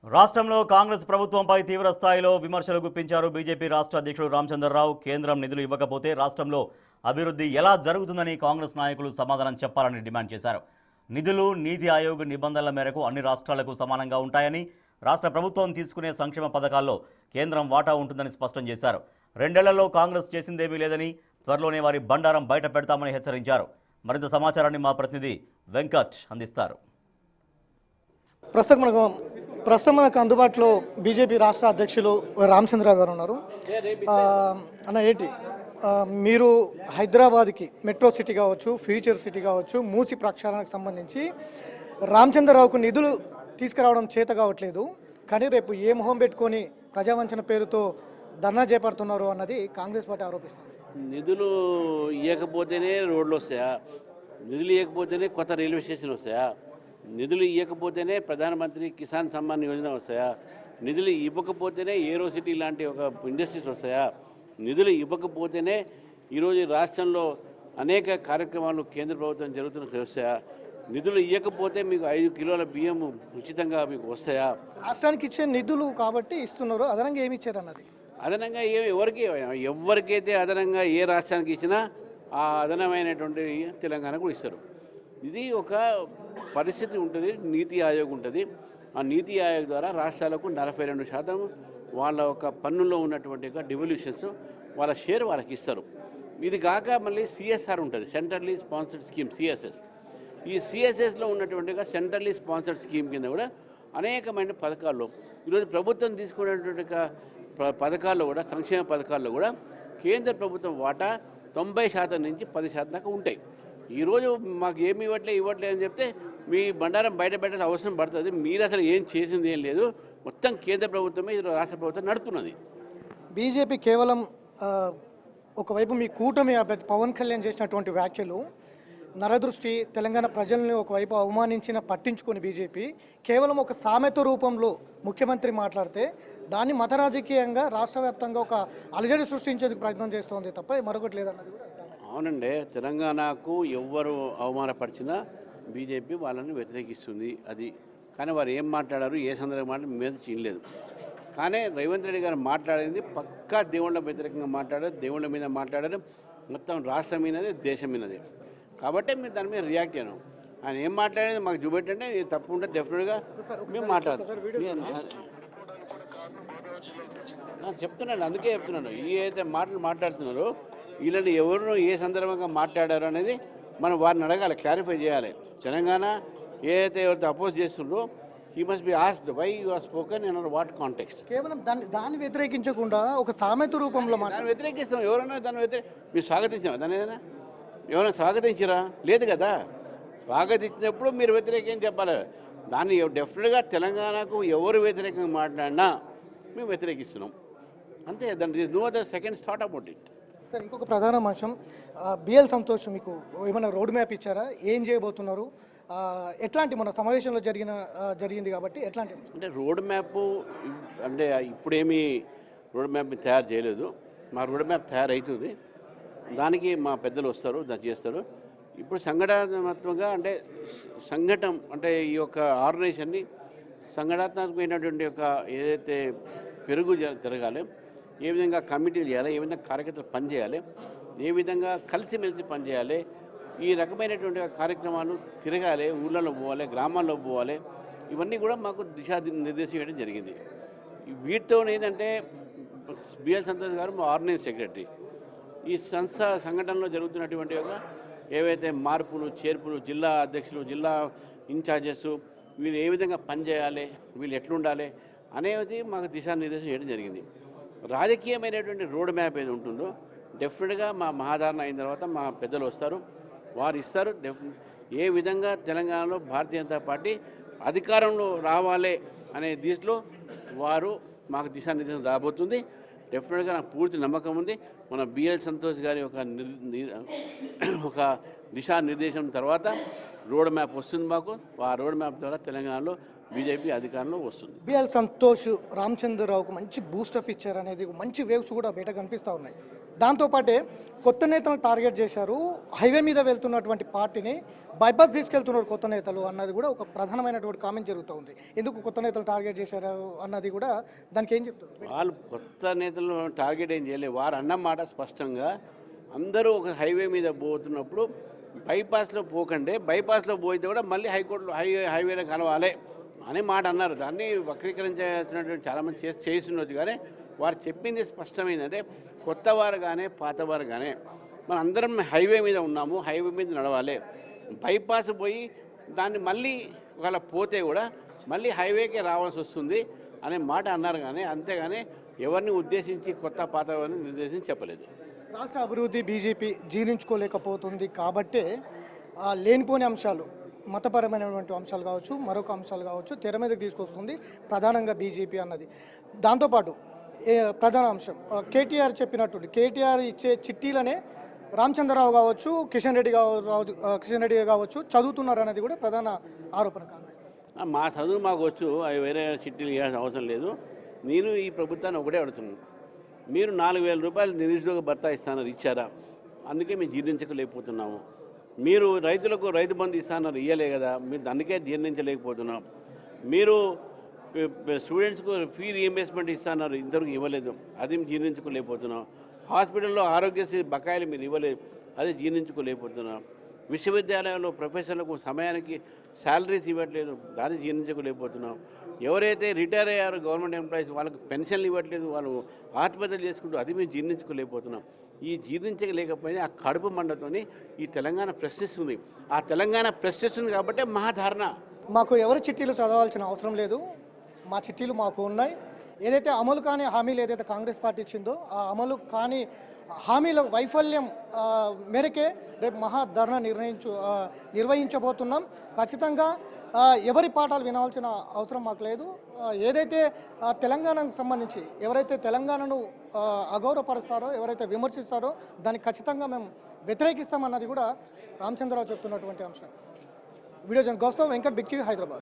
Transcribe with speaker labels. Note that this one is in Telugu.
Speaker 1: రాష్ట్రంలో కాంగ్రెస్ ప్రభుత్వంపై తీవ్ర స్థాయిలో విమర్శలు గుప్పించారు బీజేపీ రాష్ట్ర అధ్యక్షుడు రామచంద్రరావు. కేంద్రం నిధులు ఇవ్వకపోతే రాష్ట్రంలో అభివృద్ధి ఎలా జరుగుతుందని కాంగ్రెస్ నాయకులు సమాధానం చెప్పాలని డిమాండ్ చేశారు. నిధులు నీతి ఆయోగ్ నిబంధనల మేరకు అన్ని రాష్ట్రాలకు సమానంగా ఉంటాయని, రాష్ట్ర ప్రభుత్వం తీసుకునే సంక్షేమ పథకాల్లో కేంద్రం వాటా ఉంటుందని స్పష్టం చేశారు. రెండేళ్లలో కాంగ్రెస్ చేసిందేమీ లేదని, త్వరలోనే వారి బండారం బయట పెడతామని హెచ్చరించారు. మరింత సమాచారాన్ని మా ప్రతినిధి వెంకట్ అందిస్తారు.
Speaker 2: ప్రస్తుతం మనకు అందుబాటులో బీజేపీ రాష్ట్ర అధ్యక్షులు రామచంద్రరావు గారు ఉన్నారు. అన్న ఏంటి మీరు హైదరాబాద్కి మెట్రో సిటీ కావచ్చు, ఫ్యూచర్ సిటీ కావచ్చు, మూసి ప్రక్షాళనకు సంబంధించి రామచంద్రరావుకు నిధులు తీసుకురావడం చేత కావట్లేదు, కానీ రేపు ఏ మొహం పెట్టుకొని ప్రజావంచన పేరుతో ధర్నా చేపడుతున్నారు అన్నది కాంగ్రెస్ పార్టీ ఆరోపిస్తుంది.
Speaker 3: నిధులు ఇవ్వకపోతేనే రోడ్లు వస్తాయా? నిధులు ఇవ్వకపోతేనే కొత్త రైల్వే స్టేషన్ వస్తాయా? నిధులు ఇవ్వకపోతేనే ప్రధానమంత్రి కిసాన్ సమ్మాన్ యోజన వస్తాయా? నిధులు ఇవ్వకపోతేనే ఏరో సిటీ లాంటి ఒక ఇండస్ట్రీస్ వస్తాయా? నిధులు ఇవ్వకపోతేనే ఈరోజు రాష్ట్రంలో అనేక కార్యక్రమాలు కేంద్ర ప్రభుత్వం జరుగుతున్న వస్తాయా? నిధులు ఇవ్వకపోతే మీకు 5 కిలోల బియ్యం ఉచితంగా మీకు వస్తాయా?
Speaker 2: రాష్ట్రానికి ఇచ్చే నిధులు కాబట్టి ఇస్తున్నారు, అదనంగా ఏమి ఇచ్చారు అన్నది.
Speaker 3: అదనంగా ఎవరికైతే అదనంగా ఏ రాష్ట్రానికి ఇచ్చినా ఆ అదనమైనటువంటి తెలంగాణకు కూడా ఇస్తారు. ఇది ఒక పరిస్థితి ఉంటుంది. నీతి ఆయోగ్ ఉంటుంది. ఆ నీతి ఆయోగ్ ద్వారా రాష్ట్రాలకు 42% వాళ్ళ ఒక పన్నుల్లో ఉన్నటువంటి డివల్యూషన్స్ వాళ్ళ షేర్ వాళ్ళకి ఇస్తారు. ఇది కాక మళ్ళీ సిఎస్ఆర్ ఉంటుంది, సెంట్రల్లీ స్పాన్సర్డ్ స్కీమ్, సిఎస్ఎస్. ఈ సిఎస్ఎస్లో ఉన్నటువంటి సెంట్రల్లీ స్పాన్సర్డ్ స్కీమ్ కింద కూడా అనేకమైన పథకాల్లో ఈరోజు ప్రభుత్వం తీసుకునేటువంటి పథకాల్లో కూడా, సంక్షేమ పథకాల్లో కూడా కేంద్ర ప్రభుత్వం వాటా 90% నుంచి 10% దాకా ఉంటాయి. ఈరోజు మాకు ఏమి ఇవ్వట్లే అని చెప్తే మీ బండారం బయట పెట్టాల్సిన అవసరం పడుతుంది. మీరు అసలు ఏం చేసింది ఏం లేదు, మొత్తం కేంద్ర ప్రభుత్వమే ఇది రాష్ట్ర ప్రభుత్వం నడుపుతున్నది.
Speaker 2: బీజేపీ కేవలం ఒకవైపు మీ కూటమి అభ్యర్థి పవన్ కళ్యాణ్ చేసినటువంటి వ్యాఖ్యలు నరదృష్టి, తెలంగాణ ప్రజల్ని ఒకవైపు అవమానించిన పట్టించుకొని బీజేపీ కేవలం ఒక సామెత రూపంలో ముఖ్యమంత్రి మాట్లాడితే దాన్ని మత రాజకీయంగా రాష్ట్ర వ్యాప్తంగా ఒక అలజడి సృష్టించేందుకు ప్రయత్నం చేస్తోంది తప్ప మరొకటి లేదన్నది కూడా.
Speaker 3: అవునండి, తెలంగాణకు ఎవ్వరు అవమానపరిచినా బీజేపీ వాళ్ళని వ్యతిరేకిస్తుంది. అది కానీ వారు ఏం మాట్లాడారు, ఏ సందర్భం మీద చేయలేదు. కానీ రేవంత్ రెడ్డి గారు మాట్లాడింది పక్కా దేవుళ్ళ వ్యతిరేకంగా మాట్లాడారు, దేవుళ్ళ మీద మాట్లాడారు, మొత్తం రాష్ట్రం మీదనే, దేశం మీదనే. కాబట్టి మీరు దాని మీద రియాక్ట్ అయ్యాను. ఆయన ఏం మాట్లాడేది మాకు చూపెట్టండి, తప్పు ఉంటే డెఫినెట్గా మేము మాట్లాడతాం. చెప్తున్నాను, అందుకే చెప్తున్నాను. ఈ అయితే మాటలు మాట్లాడుతున్నారో వీళ్ళని ఎవరు ఏ సందర్భంగా మాట్లాడారు అనేది మనం వారిని అడగాలి, క్లారిఫై చేయాలి. తెలంగాణ ఏదైతే ఎవరితో అపోజ్ చేస్తున్నారో he must be asked why you are spoken in what context.
Speaker 2: కేవలం దాన్ని వ్యతిరేకించకుండా ఒక సామెత రూపంలో
Speaker 3: దాన్ని వ్యతిరేకిస్తాం. ఎవరైనా దాన్ని మీరు స్వాగతించారా? దాన్ని ఏదైనా ఎవరైనా స్వాగతించరా? లేదు కదా. స్వాగతించినప్పుడు మీరు వ్యతిరేకం చెప్పాలి. దాన్ని డెఫినెట్గా తెలంగాణకు ఎవరు వ్యతిరేకంగా మాట్లాడినా మేము వ్యతిరేకిస్తున్నాం, అంతే. దాని no other second thought about it.
Speaker 2: Sir, ఇంకొక ప్రధాన అంశం, బిఎల్ సంతోష్ మీకు ఏమైనా రోడ్ మ్యాప్ ఇచ్చారా? ఏం చేయబోతున్నారు? ఎట్లాంటి మన సమావేశంలో జరిగింది కాబట్టి ఎట్లాంటి
Speaker 3: అంటే రోడ్ మ్యాప్ అంటే ఇప్పుడేమీ రోడ్ మ్యాప్ తయారు చేయలేదు. మా రోడ్ మ్యాప్ తయారవుతుంది, దానికి మా పెద్దలు వస్తారు, దాన్ని చేస్తారు. ఇప్పుడు సంఘటనాత్మకంగా అంటే ఈ యొక్క ఆర్గనైజేషన్ని సంఘటనాత్మకమైనటువంటి యొక్క ఏదైతే పెరుగు జరగాలి, ఏ విధంగా కమిటీలు చేయాలి, ఏ విధంగా కార్యకర్తలు పనిచేయాలి, ఏ విధంగా కలిసిమెలిసి పనిచేయాలి, ఈ రకమైనటువంటి కార్యక్రమాలు తిరగాలి, ఊళ్ళలో పోవాలి, గ్రామాల్లో పోవాలి. ఇవన్నీ కూడా మాకు దిశానిర్దేశం చేయడం జరిగింది. వీటితో ఏంటంటే బిఎల్ సంతోష్ గారు మా ఆర్గనైజ్ సెక్రటరీ. ఈ సంఘటనలో జరుగుతున్నటువంటి ఒక ఏవైతే మార్పులు, చేర్పులు, జిల్లా అధ్యక్షులు, జిల్లా ఇన్ఛార్జెస్ వీళ్ళు ఏ విధంగా పనిచేయాలి, వీళ్ళు ఎట్లుండాలి అనేది మాకు దిశానిర్దేశం చేయడం జరిగింది. రాజకీయమైనటువంటి రోడ్ మ్యాప్ ఏది ఉంటుందో డెఫినెట్గా మా మహాధారణ అయిన తర్వాత మా పెద్దలు వస్తారు, వారు ఇస్తారు. ఏ విధంగా తెలంగాణలో భారతీయ జనతా పార్టీ అధికారంలో రావాలి అనే దిశలో వారు మాకు దిశానిర్దేశం రాబోతుంది. డెఫినెట్గా నాకు పూర్తి నమ్మకం ఉంది. మన బిఎల్ సంతోష్ గారి ఒక దిశానిర్దేశం తర్వాత రోడ్ మ్యాప్ వస్తుంది మాకు. ఆ రోడ్ మ్యాప్ ద్వారా తెలంగాణలో బీజేపీ అధికారంలో వస్తుంది.
Speaker 2: బిఎల్ సంతోష్ రామచంద్రరావుకు మంచి బూస్టప్ ఇచ్చారనేది మంచి వేవ్స్ కూడా బయట కనిపిస్తూ ఉన్నాయి. దాంతోపాటే కొత్త నేతలను టార్గెట్ చేశారు. హైవే మీద వెళ్తున్నటువంటి పార్టీని బైపాస్ తీసుకెళ్తున్నారు కొత్త నేతలు అన్నది కూడా ఒక ప్రధానమైనటువంటి కామెంట్ జరుగుతూ ఉంది. ఎందుకు కొత్త నేతలు టార్గెట్ చేశారు అన్నది కూడా దానికి ఏం చెప్తారు?
Speaker 3: వాళ్ళు కొత్త నేతలు టార్గెట్ ఏం చేయలేదు. వారు అన్నమాట స్పష్టంగా అందరూ ఒక హైవే మీద పోతున్నప్పుడు బైపాస్లో పోకండి, బైపాస్లో పోయితే కూడా మళ్ళీ హైకోర్టులో హైవేలో కలవాలి అనే మాట అన్నారు. దాన్ని వక్రీకరించాల్సినటువంటి చాలామంది చేస్తుండొచ్చు. కానీ వారు చెప్పింది స్పష్టమైందంటే కొత్తవారు కానీ పాతవారు కానీ మన అందరం హైవే మీద ఉన్నాము, హైవే మీద నడవాలి, బైపాస్ పోయి దాన్ని మళ్ళీ ఒకవేళ పోతే కూడా మళ్ళీ హైవేకే రావాల్సి వస్తుంది అనే మాట అన్నారు. కానీ అంతేగాని ఎవరిని ఉద్దేశించి కొత్త పాత వారిని నిర్దేశించి చెప్పలేదు.
Speaker 2: రాష్ట్ర అభివృద్ధి బీజేపీ జీర్ణించుకోలేకపోతుంది కాబట్టే లేనిపోని అంశాలు, మతపరమైనటువంటి అంశాలు కావచ్చు, మరొక అంశాలు కావచ్చు తెర మీదకి తీసుకొస్తుంది ప్రధానంగా బీజేపీ అన్నది. దాంతోపాటు ప్రధాన అంశం కేటీఆర్ చెప్పినట్టు కేటీఆర్ ఇచ్చే చిట్టీలనే రామచంద్రరావు కావచ్చు, కిషన్ రెడ్డి కావచ్చు చదువుతున్నారు అనేది కూడా ప్రధాన ఆరోపణ.
Speaker 3: మా చదువు మాకు వచ్చు, అవి వేరే చిట్టీలు ఇవ్వాల్సిన అవసరం లేదు. నేను ఈ ప్రభుత్వాన్ని ఒకటే అడుగుతున్నాను, మీరు 4,000 రూపాయలు నిరుద్యోగ భర్తా ఇస్తానన్నారు, ఇచ్చారా? అందుకే మేము జీర్ణించలేకపోతున్నాము. మీరు రైతులకు రైతు బంధు ఇస్తానన్నారు, ఇవ్వలే కదా, మీరు అందుకే జీర్ణించలేకపోతున్నాం. మీరు స్టూడెంట్స్కు ఫీ రీఎంబర్స్మెంట్ ఇస్తున్నారు, ఇంతవరకు ఇవ్వలేదు, అది జీర్ణించుకోలేకపోతున్నాం. హాస్పిటల్లో ఆరోగ్యశ్రీ బకాయిలు మీరు ఇవ్వలేదు, అది జీర్ణించుకోలేకపోతున్నాం. విశ్వవిద్యాలయంలో ప్రొఫెసర్లకు సమయానికి శాలరీస్ ఇవ్వట్లేదు, దాన్ని జీర్ణించుకోలేకపోతున్నాం. ఎవరైతే రిటైర్ అయ్యారో గవర్నమెంట్ ఎంప్లాయీస్ వాళ్ళకు పెన్షన్లు ఇవ్వట్లేదు, వాళ్ళు ఆత్మహత్యలు చేసుకుంటూ, అది మేము జీర్ణించుకోలేకపోతున్నాం. ఈ జీర్ణించలేకపోయినా ఆ కడుపు మండతోని ఈ తెలంగాణ ప్రశ్నిస్తుంది. ఆ తెలంగాణ ప్రశ్నిస్తుంది కాబట్టి మహాధారణ.
Speaker 2: మాకు ఎవరి చిట్టీలు చదవాల్సిన అవసరం లేదు, మా చిట్టీలు మాకు ఉన్నాయి. ఏదైతే అమలు కాని హామీలు ఏదైతే కాంగ్రెస్ పార్టీ ఇచ్చిందో ఆ అమలు కాని హామీల వైఫల్యం మేరకే రేపు మహాధర్నా నిర్వహించబోతున్నాం. ఖచ్చితంగా ఎవరి పాఠాలు వినాల్సిన అవసరం మాకు లేదు. ఏదైతే తెలంగాణకు సంబంధించి ఎవరైతే తెలంగాణను అగౌరవపరుస్తారో, ఎవరైతే విమర్శిస్తారో దాన్ని ఖచ్చితంగా మేము వ్యతిరేకిస్తామన్నది కూడా రామచంద్రరావు చెప్తున్నటువంటి అంశం. Video journalist Goustav Venkat, big TV, Hyderabad.